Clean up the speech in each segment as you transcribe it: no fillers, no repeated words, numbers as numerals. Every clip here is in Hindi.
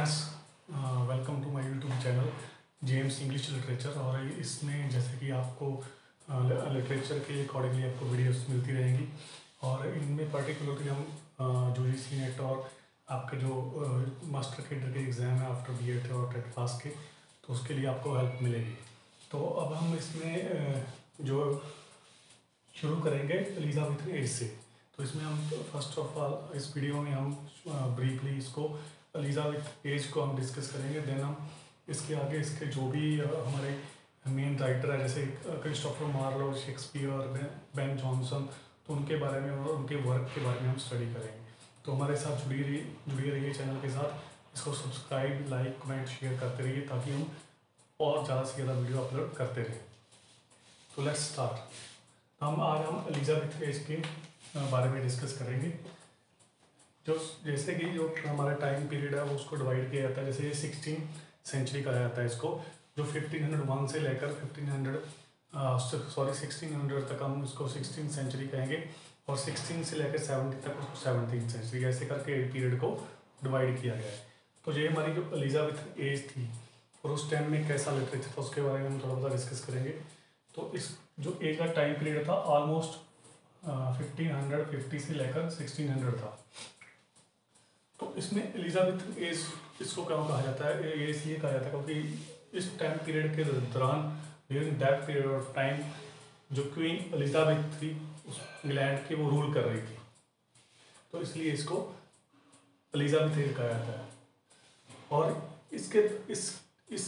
Friends, welcome to my YouTube channel James English literature. और इसमें जैसे कि आपको लिटरेचर के अकॉर्डिंगली आपको वीडियोस मिलती रहेंगी और इनमें पर्टिकुलरली हम यूजीसी नेट और आपके जो मास्टर कैडर के एग्ज़ाम है आफ्टर बीएड और टेट पास के, तो उसके लिए आपको हेल्प मिलेगी। तो अब हम इसमें जो शुरू करेंगे एलिजाबेथ एज से। तो इसमें हम फर्स्ट ऑफ ऑल इस वीडियो में हम ब्रीफली इसको एलिजाबेथ एज को हम डिस्कस करेंगे। देन हम इसके आगे इसके जो भी हमारे मेन राइटर है जैसे Christopher Marlowe, Shakespeare, Ben Jonson, तो उनके बारे में और उनके वर्क के बारे में हम स्टडी करेंगे। तो हमारे साथ जुड़ी रहिए चैनल के साथ। इसको सब्सक्राइब, लाइक, कमेंट, शेयर करते रहिए ताकि हम और ज़्यादा से ज़्यादा वीडियो अपलोड करते रहें। तो लेट्स स्टार्ट। हम एलिजाबेथ एज के बारे में डिस्कस करेंगे। जो जैसे कि जो हमारा टाइम पीरियड है वो उसको डिवाइड किया जाता है। जैसे 16 सेंचुरी कहा जाता है इसको, जो 1501 से लेकर 1600 तक हम इसको 16 सेंचुरी कहेंगे, और 16 से लेकर 70 तक उसको 17 सेंचुरी, ऐसे करके पीरियड को डिवाइड किया गया है। तो ये हमारी जो एलिजाबेथ एज थी और उस टाइम में कैसा लिटरेचर था उसके बारे में हम थोड़ा बहुत डिस्कस करेंगे। तो इस जो एज का टाइम पीरियड था ऑलमोस्ट 1550 से लेकर 1600 था। तो इसमें एलिजाबेथ एज इसको क्या कहा जाता है, ये इसलिए कहा जाता है क्योंकि इस टाइम पीरियड के दौरान, during that period of time, जो क्वीन एलिजाबेथ थी उस इंग्लैंड की, वो रूल कर रही थी। तो इसलिए इसको एलिजाबेथ एज कहा जाता है। और इससे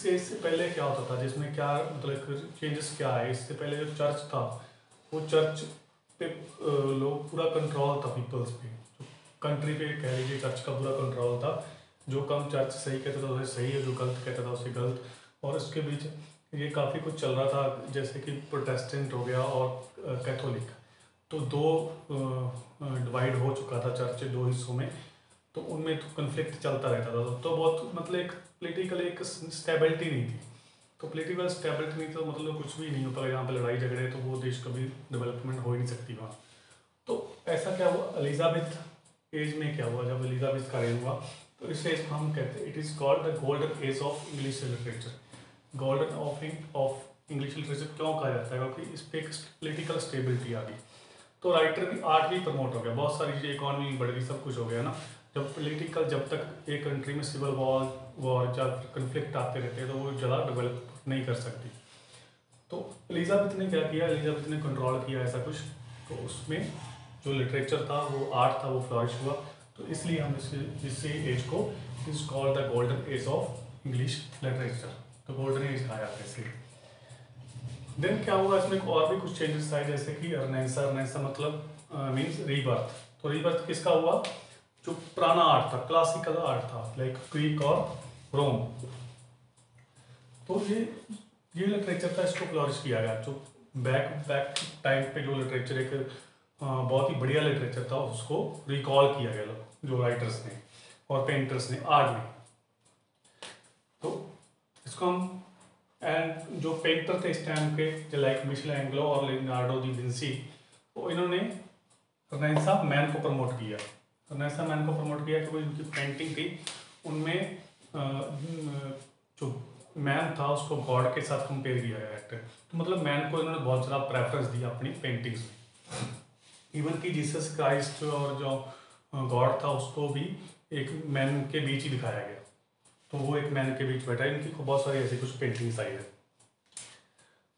इससे पहले क्या होता था, जिसमें क्या मतलब चेंजेस क्या है। इससे पहले जो चर्च था वो चर्च पे लोग पूरा कंट्रोल था पीपल्स पे, कंट्री पे कह लीजिए चर्च का पूरा कंट्रोल था। जो कम चर्च सही कहता था उसे सही, है जो गलत कहता था उसे गलत। और इसके बीच ये काफ़ी कुछ चल रहा था, जैसे कि प्रोटेस्टेंट हो गया और कैथोलिक। तो दो डिवाइड हो चुका था चर्च दो हिस्सों में, तो उनमें तो कन्फ्लिक्ट चलता रहता था। तो बहुत मतलब एक पोलिटिकल एक स्टेबिलिटी नहीं थी। तो पोलिटिकल स्टेबिलिटी नहीं तो मतलब कुछ भी नहीं होता। यहाँ पे लड़ाई झगड़े तो वो देश कभी डेवलपमेंट हो ही नहीं सकती वहाँ। तो ऐसा क्या हुआ एलिजाबेथ एज में, क्या हुआ जब एलिजाबेथ का रेन हुआ, तो इस एज को हम कहते हैं it is called the golden age of English literature. Golden of English literature क्यों कहा जाता है, क्योंकि इस पर एक पोलिटिकल स्टेबिलिटी आ गई। तो राइटर भी, आर्ट भी प्रमोट हो गया, बहुत सारी चीज़ें, इकॉनमी बढ़ गई, सब कुछ हो गया ना। जब तक एक कंट्री में सिविल वॉर या कन्फ्लिक्ट आते रहते हैं तो वो ज़्यादा डेवलप नहीं कर सकती। तो एलिजाबेथ ने क्या किया, एलिजाबेथ ने कंट्रोल किया ऐसा कुछ। तो उसमें जो लिटरेचर था, वो आर्ट था, वो फ्लरिश हुआ। तो इसलिए हम इसी एज को is called the golden age of English literature. तो गोल्डन एज कहा जाता है इसलिए। देन क्या हुआ, इसमें और भी कुछ चेंजेस आए, जैसे कि रनेसा मतलब मीन्स रीबर्थ। तो रीबर्थ किसका हुआ, जो पुराना आर्ट था, क्लासिकल आर्ट था, लाइक ग्रीक और रोम। तो ये लिटरेचर था, इसको फ्लरिश किया गया। जो बैक टाइम पे जो लिटरेचर एक बहुत ही बढ़िया लिटरेचर था, उसको रिकॉल किया गया जो राइटर्स ने और पेंटर्स ने आज भी। तो इसको हम एंड जो पेंटर थे इस टाइम के, जो लाइक मिशेल एंग्लो और लियोनार्डो दी विंसी, तो इन्होंने रनेसां मैन को प्रमोट किया। रनेसां मैन को प्रमोट किया क्योंकि उनकी पेंटिंग थी, उनमें जो मैन था उसको गॉड के साथ कंपेयर किया गया एक्टर। तो मतलब मैन को इन्होंने बहुत ज़्यादा प्रेफरेंस दिया अपनी पेंटिंग्स में। इवन कि जीसस क्राइस्ट और जो गॉड था उसको भी एक मैन के बीच ही दिखाया गया। तो वो एक मैन के बीच बैठा है। इनकी बहुत सारी ऐसी कुछ पेंटिंग्स आई है।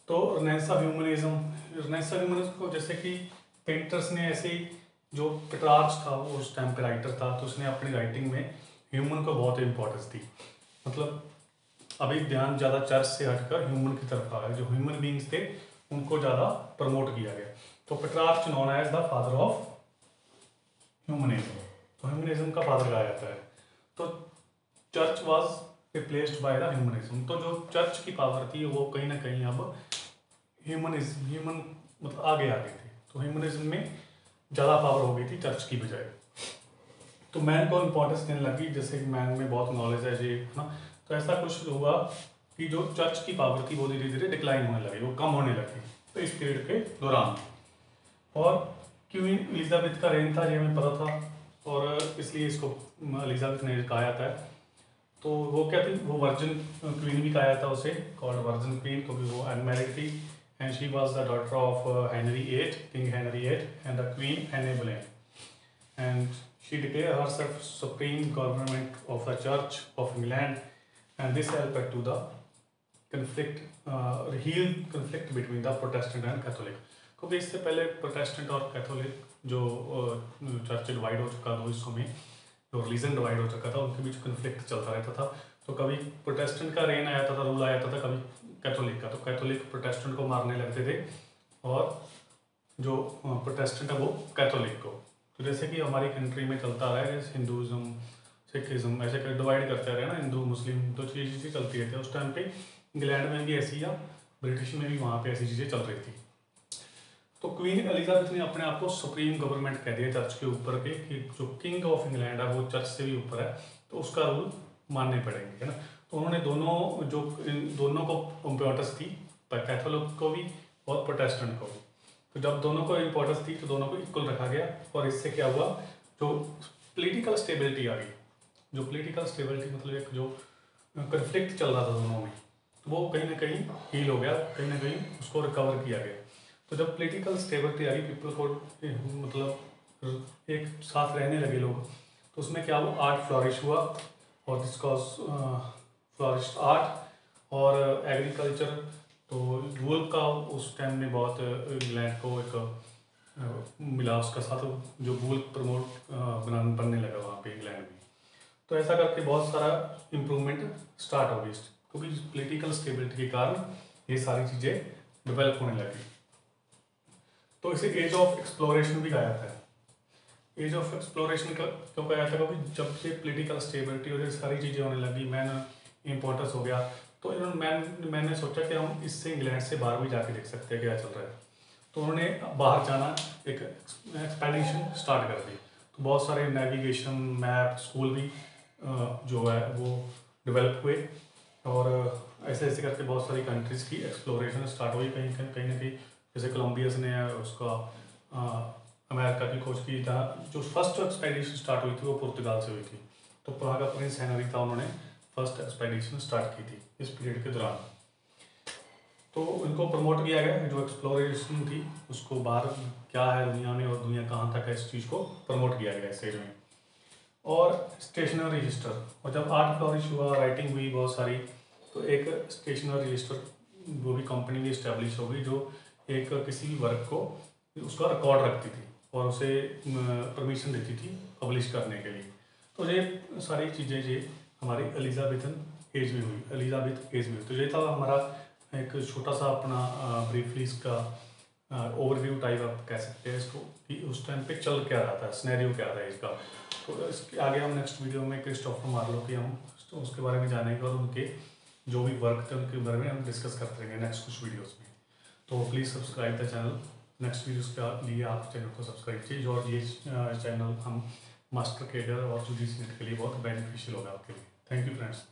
तो रनेसां ह्यूमनिज्म को, जैसे कि पेंटर्स ने ऐसे ही, जो पेट्रार्च था वो उस टाइम का राइटर था, तो उसने अपनी राइटिंग में ह्यूमन को बहुत इंपॉर्टेंस दी। मतलब अभी ध्यान ज़्यादा चर्च से हटकर ह्यूमन की तरफ आ गया। जो ह्यूमन बींग्स थे उनको ज़्यादा प्रमोट किया गया। तो Petrarch known as the father of humanism. तो ह्यूमनिज्म का फादर कहा जाता है। तो church was replaced by the humanism. तो जो चर्च की पावर थी वो कहीं ना कहीं अब ह्यूमन मतलब आगे थी। तो ह्यूमनिज्म में ज़्यादा पावर हो गई थी चर्च की बजाय। तो मैन को इम्पोर्टेंस देने लगी, जैसे कि मैन में बहुत नॉलेज है जी, है ना। तो ऐसा कुछ हुआ कि जो चर्च की पावर थी वो धीरे धीरे डिक्लाइन होने लगी, वो कम होने लगी। तो इस पीरियड के दौरान, और क्वीन एलिजाबेथ का रेन था, ये हमें पता था, और इसलिए इसको एलिजाबेथ ने कहा जाता है। तो वो क्या थी, वो वर्जिन क्वीन भी कहा जाता है उसे, कॉल्ड वर्जिन क्वीन, क्योंकि वो अनमैरिड थी। And she was the daughter of Henry eight, king Henry eight, and the queen Anne Boleyn. And she declared herself supreme government of the church of England, and this helped to the heal conflict between the Protestant and Catholic. क्योंकि इससे पहले प्रोटेस्टेंट और कैथोलिक जो चर्च डिवाइड हो चुका, दो हिस्सों में जो रिलीजन डिवाइड हो चुका था, उनके बीच कन्फ्लिक्ट चलता रहता था। तो कभी प्रोटेस्टेंट का रेन आया था, रूल आया था, कभी कैथोलिक का। तो कैथोलिक प्रोटेस्टेंट को मारने लगते थे और जो प्रोटेस्टेंट है वो कैथोलिक को। तो जैसे कि हमारी कंट्री में चलता रहा है, जैसे हिंदुज़म, सिखिज़म, ऐसे डिवाइड करते रहे ना, हिंदू मुस्लिम, तो चीज़ें चलती रहती है। उस टाइम पे इंग्लैंड में भी ऐसी, या ब्रिटिश में भी वहाँ पे ऐसी चीज़ें चल रही थी। तो क्वीन एलिजाबेथ ने अपने आप को सुप्रीम गवर्नमेंट कह दिया चर्च के ऊपर के, कि जो किंग ऑफ इंग्लैंड है वो चर्च से भी ऊपर है, तो उसका रूल मानने पड़ेंगे, है ना। तो उन्होंने दोनों को इम्पोर्टेंस दी, कैथोलिक को भी और प्रोटेस्टेंट को भी। तो जब दोनों को इम्पोर्टेंस दी तो दोनों को इक्वल रखा गया, और इससे क्या हुआ, जो पोलिटिकल स्टेबिलिटी आ गई। जो पोलिटिकल स्टेबिलिटी मतलब एक जो कन्फ्लिक्ट चल रहा था दोनों में, तो वो कहीं ना कहीं हील हो गया, कहीं ना कहीं उसको रिकवर किया गया। तो जब पोलिटिकल स्टेबिलिटी आ गई, पीपल को मतलब एक साथ रहने लगे लोग, तो उसमें क्या हुआ, आर्ट फ्लॉरिश हुआ, और दिस कॉज फ्लॉरिश आर्ट और एग्रीकल्चर। तो वूल का उस टाइम में बहुत इंग्लैंड को एक मिला उसका साथ, जो वूल प्रमोट बनने लगा वहाँ पे इंग्लैंड में। तो ऐसा करके बहुत सारा इम्प्रूवमेंट स्टार्ट हो गई, क्योंकि पोलिटिकल स्टेबिलिटी के कारण ये सारी चीज़ें डेवलप होने लगी। तो इसे एज ऑफ एक्सप्लोरेशन भी कहा जाता है। एज ऑफ एक्सप्लोरेशन का क्यों कहा जाता है, क्योंकि जब से पोलिटिकल स्टेबिलिटी और ये सारी चीज़ें होने लगी, मैन इम्पोर्टेंस हो गया, तो इन्होंने मैंने सोचा कि हम इससे इंग्लैंड से बाहर भी जाके देख सकते हैं क्या चल रहा है। तो उन्होंने बाहर जाना एक एक्सपेडिशन स्टार्ट कर दी। तो बहुत सारे नेविगेशन, मैप, स्कूल भी जो है वो डेवलप हुए, और ऐसे ऐसे करके बहुत सारी कंट्रीज़ की एक्सप्लोरेशन स्टार्ट हुई। कहीं ना कहीं जैसे कोलंबियस ने उसका अमेरिका की खोज की। जहाँ जो फर्स्ट एक्सपेडिशन स्टार्ट हुई थी वो पुर्तगाल से हुई थी। तो प्राग का प्रिंस हेनरी था, उन्होंने फर्स्ट एक्सपेडिशन स्टार्ट की थी इस पीरियड के दौरान। तो इनको प्रमोट किया गया, जो एक्सप्लोरेशन थी उसको बाहर क्या है दुनिया में और दुनिया कहाँ तक है, इस चीज़ को प्रमोट किया गया इस एज में। और स्टेशनरी रजिस्टर, और जब आर्ट फ्लॉरिश हुआ, राइटिंग हुई बहुत सारी, तो एक स्टेशनरी रजिस्टर वो भी कंपनी भी इस्टेब्लिश हो गई, जो एक किसी भी वर्क को उसका रिकॉर्ड रखती थी और उसे परमिशन देती थी पब्लिश करने के लिए। तो ये सारी चीज़ें ये हमारी एलिजाबेथन एज में हुई, एलिजाबेथ एज में। तो ये था हमारा एक छोटा सा अपना ब्रीफली इसका ओवरव्यू टाइप आप कह सकते हैं इसको, कि उस टाइम पे चल क्या रहा था, स्नैरियो क्या था इसका। तो इसके आगे हम नेक्स्ट वीडियो में क्रिस्टोफर मार्लो की हम उसके बारे में जानेंगे, और उनके जो भी वर्क थे उनके बारे में हम डिस्कस करते रहेंगे नेक्स्ट कुछ वीडियोज़ में। तो please subscribe the channel. Next videos के लिए आप चैनल को सब्सक्राइब कीजिए, और ये चैनल हम मास्टर केडर और यूजीसी नेट के लिए बहुत बेनिफिशियल होगा आपके लिए। Thank you friends.